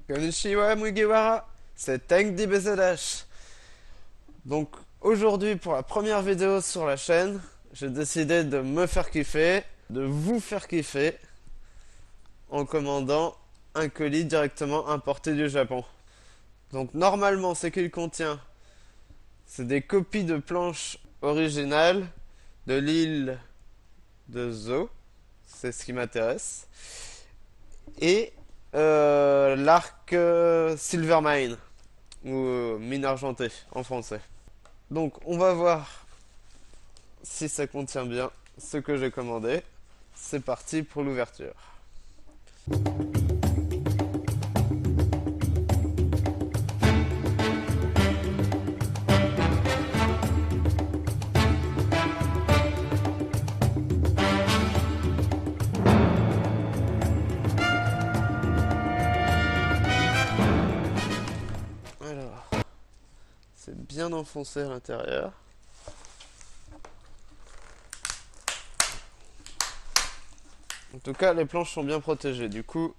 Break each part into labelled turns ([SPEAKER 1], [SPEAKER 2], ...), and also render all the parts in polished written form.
[SPEAKER 1] Konnichiwa Mugiwara, c'est Tank DBZH. Donc aujourd'hui pour la première vidéo sur la chaîne, j'ai décidé de me faire kiffer, de vous faire kiffer en commandant un colis directement importé du Japon. Donc normalement ce qu'il contient, c'est des copies de planches originales de l'île de Zo, c'est ce qui m'intéresse, et l'arc Silvermine, ou mine argentée en français. Donc on va voir si ça contient bien ce que j'ai commandé. C'est parti pour l'ouverture. Alors, c'est bien enfoncé à l'intérieur. En tout cas, les planches sont bien protégées. Du coup,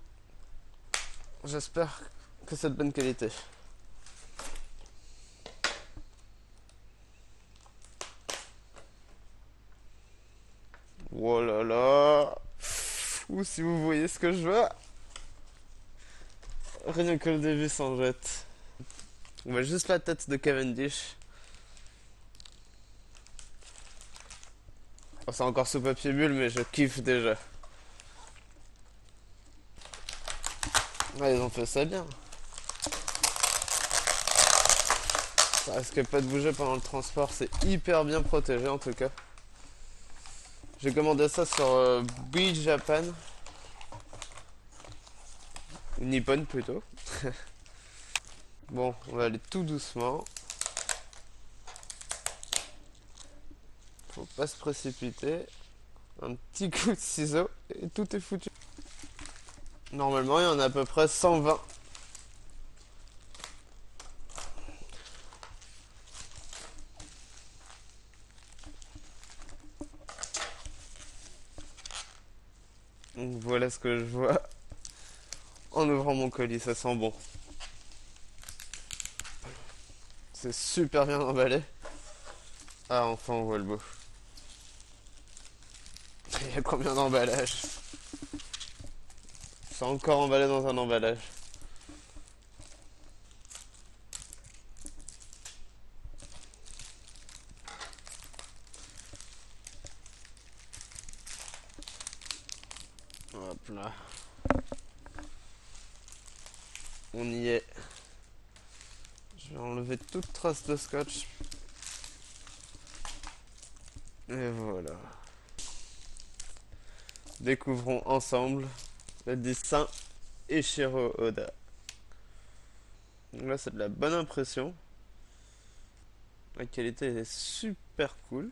[SPEAKER 1] j'espère que c'est de bonne qualité. Oh là là. Ou si vous voyez ce que je vois. Rien que le début s'en jette. On voit juste la tête de Cavendish. Oh, c'est encore sous papier bulle, mais je kiffe déjà. Ah, ils ont fait ça bien. Ça risque pas de bouger pendant le transport, c'est hyper bien protégé en tout cas. J'ai commandé ça sur Beach Japan. Ou Nippon plutôt. Bon, on va aller tout doucement. Faut pas se précipiter. Un petit coup de ciseau et tout est foutu. Normalement, il y en a à peu près 120. Donc voilà ce que je vois en ouvrant mon colis, ça sent bon. C'est super bien emballé. Ah, enfin on voit le beau. Il y a combien d'emballages? C'est encore emballé dans un emballage. Hop là. On y est. Je vais enlever toute trace de scotch. Et voilà. Découvrons ensemble le dessin Eiichiro Oda. Donc là c'est de la bonne impression. La qualité est super cool.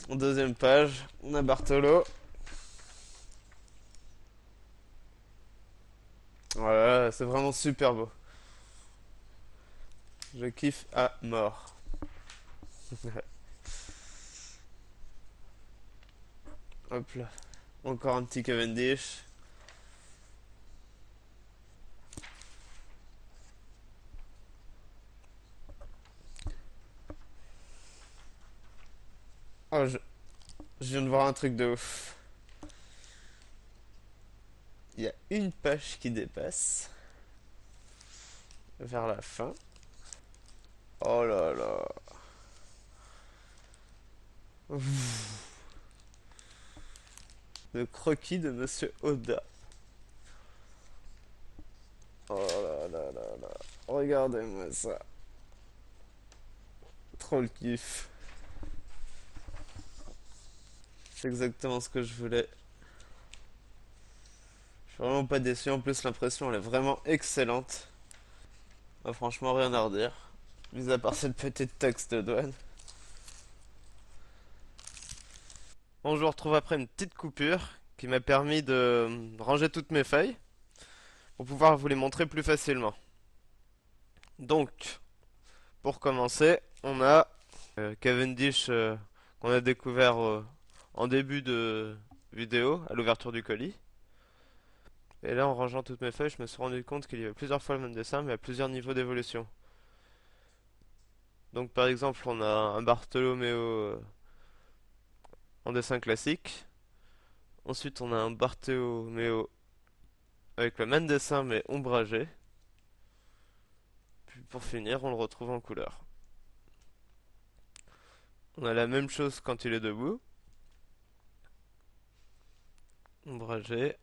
[SPEAKER 1] En deuxième page, on a Bartolo. Voilà, c'est vraiment super beau. Je kiffe à mort. Hop là. Encore un petit Cavendish. Oh, je viens de voir un truc de ouf. Il y a une page qui dépasse vers la fin. Oh là là. Le croquis de Monsieur Oda. Oh là là là là. Regardez-moi ça. Trop le kiff. C'est exactement ce que je voulais. Je suis vraiment pas déçu. En plus, l'impression elle est vraiment excellente. Ah, franchement, rien à redire. Mis à part cette petite taxe de douane. Bon, je vous retrouve après une petite coupure qui m'a permis de ranger toutes mes feuilles pour pouvoir vous les montrer plus facilement. Donc, pour commencer, on a Cavendish qu'on a découvert en début
[SPEAKER 2] vidéo à l'ouverture du colis. Et là, en rangeant toutes mes feuilles, je me suis rendu compte qu'il y avait plusieurs fois le même dessin, mais à plusieurs niveaux d'évolution. Donc par exemple, on a un Bartholoméo en dessin classique. Ensuite, on a un Bartholoméo avec le même dessin mais ombragé. Puis pour finir, on le retrouve en couleur. On a la même chose quand il est debout. Ombragé.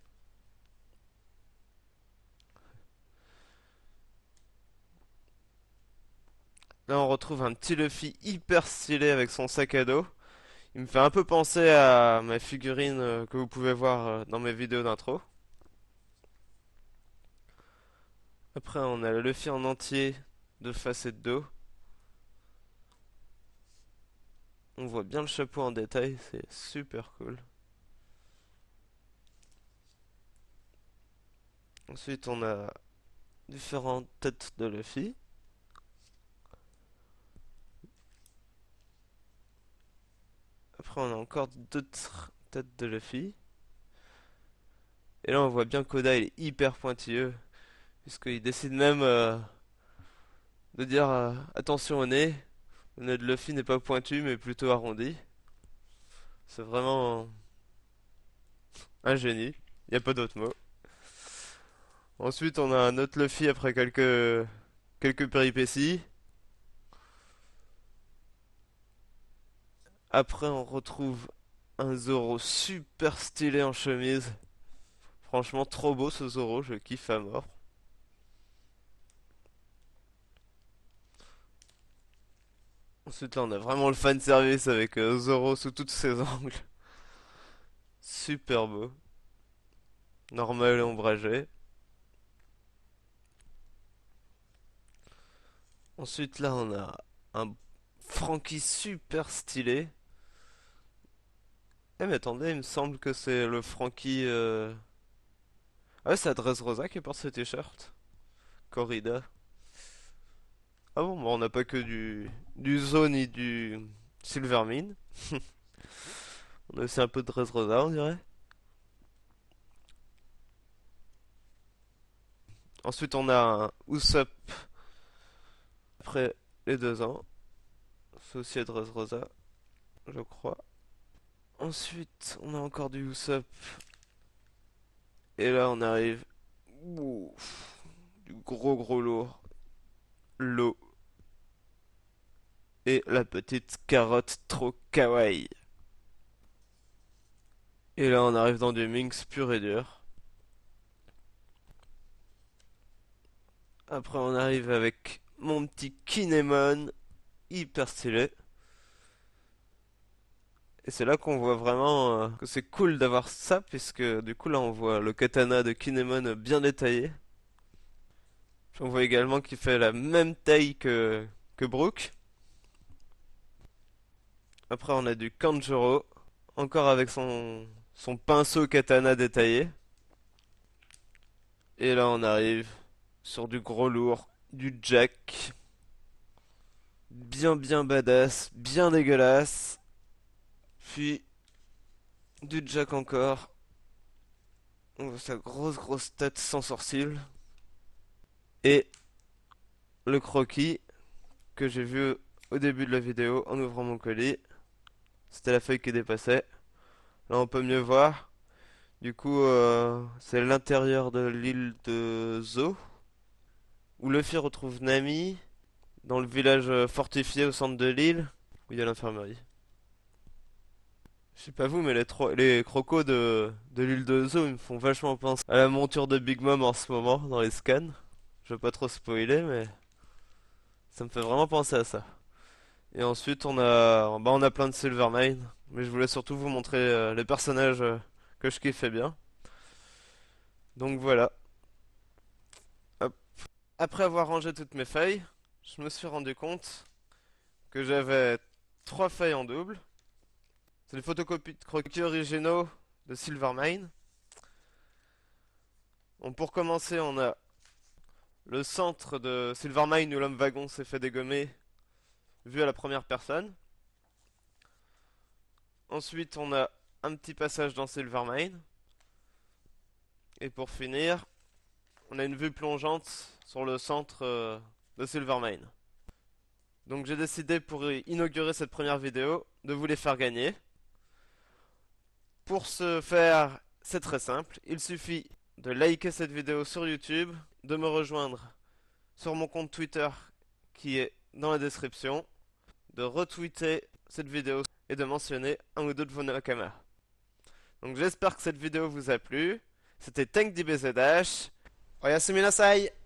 [SPEAKER 2] Là, on retrouve un petit Luffy hyper stylé avec son sac à dos. Il me fait un peu penser à ma figurine que vous pouvez voir dans mes vidéos d'intro. Après, on a le Luffy en entier de face et de dos. On voit bien le chapeau en détail, c'est super cool. Ensuite, on a différentes têtes de Luffy. Après, on a encore d'autres têtes de Luffy. Et là, on voit bien qu'Oda il est hyper pointilleux, puisqu'il décide même de dire attention au nez. Le nez de Luffy n'est pas pointu, mais plutôt arrondi. C'est vraiment un génie. Il n'y a pas d'autre mot. Ensuite, on a un autre Luffy après quelques péripéties. Après, on retrouve un Zoro super stylé en chemise. Franchement, trop beau ce Zoro, je kiffe à mort. Ensuite, là, on a vraiment le fan service avec Zoro sous tous ses angles. Super beau. Normal et ombragé. Ensuite, là, on a un Franky super stylé. Eh, mais attendez, il me semble que c'est le Franky. Ah ouais, c'est Dressrosa qui porte ce t-shirt. Corrida. Ah bon, bah on n'a pas que du Zo ni du Silvermine. On a aussi un peu de Dressrosa, on dirait. Ensuite, on a un Usopp après les 2 ans. C'est aussi Dressrosa, je crois. Ensuite, on a encore du Usopp. Et là, on arrive. Ouh, du gros lourd. L'eau. Et la petite carotte trop kawaii. Et là, on arrive dans du Minx pur et dur. Après, on arrive avec mon petit Kinemon, hyper stylé. Et c'est là qu'on voit vraiment que c'est cool d'avoir ça, puisque du coup, là, on voit le katana de Kinemon bien détaillé. Puis on voit également qu'il fait la même taille que Brook. Après, on a du Kanjuro, encore avec son pinceau katana détaillé. Et là, on arrive sur du gros lourd, du Jack. Bien badass, bien dégueulasse. Puis du Jack encore. On voit sa grosse tête sans sourcils. Et le croquis que j'ai vu au début de la vidéo en ouvrant mon colis. C'était la feuille qui dépassait. Là on peut mieux voir. Du coup c'est l'intérieur de l'île de Zo. Où Luffy retrouve Nami. Dans le village fortifié au centre de l'île. Où il y a l'infirmerie. Je sais pas vous, mais les crocos de l'île de Zo, ils me font vachement penser à la monture de Big Mom en ce moment dans les scans. Je veux pas trop spoiler, mais ça me fait vraiment penser à ça. Et ensuite, on a plein de Silvermine, mais je voulais surtout vous montrer les personnages que je kiffais bien. Donc voilà. Hop. Après avoir rangé toutes mes feuilles, je me suis rendu compte que j'avais 3 feuilles en double. C'est des photocopies de croquis originaux de Silvermine. Bon, pour commencer, on a le centre de Silvermine où l'homme wagon s'est fait dégommer, vu à la première personne. Ensuite, on a un petit passage dans Silvermine. Et pour finir, on a une vue plongeante sur le centre de Silvermine. Donc j'ai décidé pour inaugurer cette première vidéo de vous les faire gagner. Pour ce faire, c'est très simple. Il suffit de liker cette vidéo sur YouTube, de me rejoindre sur mon compte Twitter qui est dans la description, de retweeter cette vidéo et de mentionner un ou deux de vos nakamas. Donc j'espère que cette vidéo vous a plu. C'était Tank DBZH.
[SPEAKER 1] Oyasuminasai!